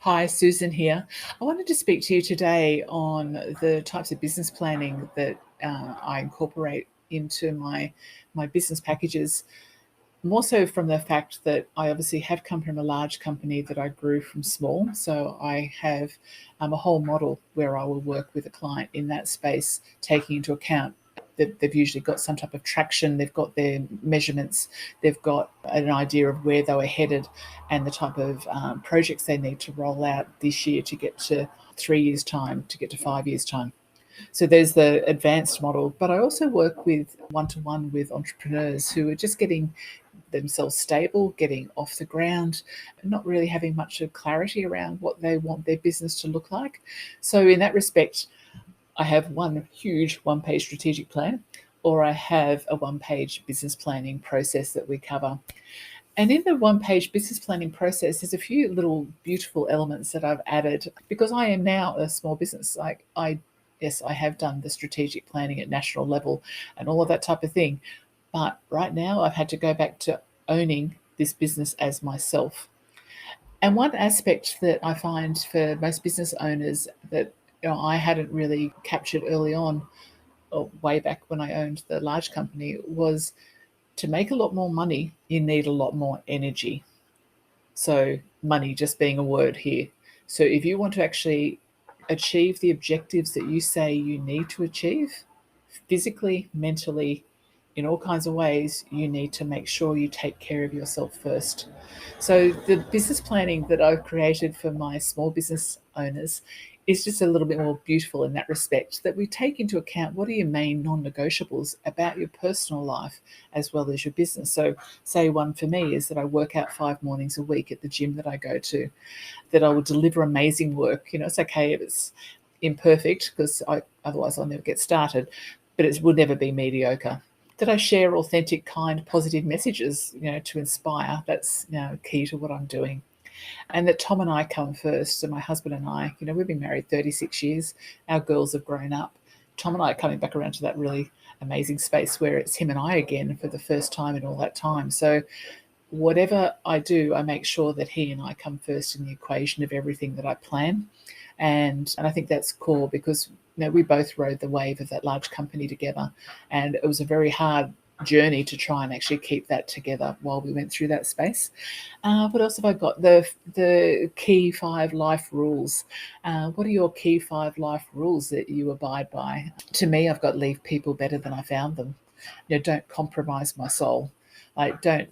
Hi, Susan here. I wanted to speak to you today on the types of business planning that I incorporate into my business packages. More so from the fact that I obviously have come from a large company that I grew from small. So I have a whole model where I will work with a client in that space, taking into account that they've usually got some type of traction, they've got their measurements, they've got an idea of where they were headed and the type of projects they need to roll out this year to get to 3 years' time, to get to 5 years' time. So there's the advanced model, but I also work with one-to-one with entrepreneurs who are just getting themselves stable, getting off the ground, not really having much of clarity around what they want their business to look like. So in that respect, I have one huge one-page strategic plan, or I have a one-page business planning process that we cover. And in the one-page business planning process, there's a few little beautiful elements that I've added because I am now a small business. Yes, I have done the strategic planning at national level and all of that type of thing. But right now, I've had to go back to owning this business as myself. And one aspect that I find for most business owners that I hadn't really captured early on, or way back when I owned the large company, was to make a lot more money, you need a lot more energy. So, money just being a word here. So, if you want to actually achieve the objectives that you say you need to achieve, physically, mentally, in all kinds of ways, you need to make sure you take care of yourself first. So, the business planning that I've created for my small business owners is just a little bit more beautiful in that respect, that we take into account what are your main non-negotiables about your personal life as well as your business. So say one for me is that I work out 5 mornings a week at the gym that I go to, that I will deliver amazing work. It's okay if it's imperfect because otherwise I'll never get started, but it will never be mediocre. That I share authentic, kind, positive messages, to inspire. That's key to what I'm doing. And that Tom and I come first. So my husband and I, we've been married 36 years. Our girls have grown up. Tom and I are coming back around to that really amazing space where it's him and I again for the first time in all that time. So whatever I do, I make sure that he and I come first in the equation of everything that I plan. And I think that's core because we both rode the wave of that large company together. And it was a very hard journey to try and actually keep that together while we went through that space. What else have I got? The key 5 life rules. What are your key 5 life rules that you abide by? To me, I've got leave people better than I found them. Don't compromise my soul. Like don't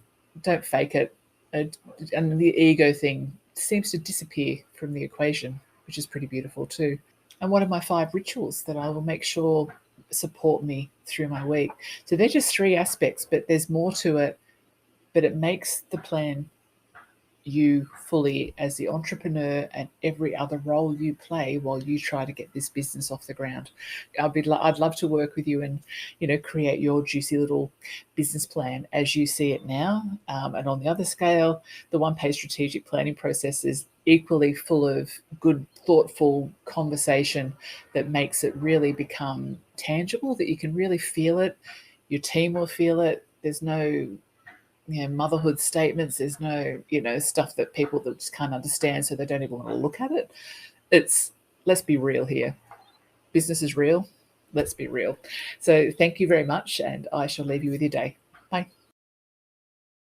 fake it. And the ego thing seems to disappear from the equation, which is pretty beautiful too. And what are my 5 rituals that I will make sure support me through my week? So they're just 3 aspects, but there's more to it. But it makes the plan you fully as the entrepreneur and every other role you play while you try to get this business off the ground. I'd love to work with you and create your juicy little business plan as you see it now. And on the other scale, the one-page strategic planning process is equally full of good, thoughtful conversation that makes it really become tangible, that you can really feel it. Your team will feel it. There's no motherhood statements. There's no, stuff that people that just can't understand, so they don't even want to look at it. It's, let's be real here. Business is real. Let's be real. So thank you very much, and I shall leave you with your day.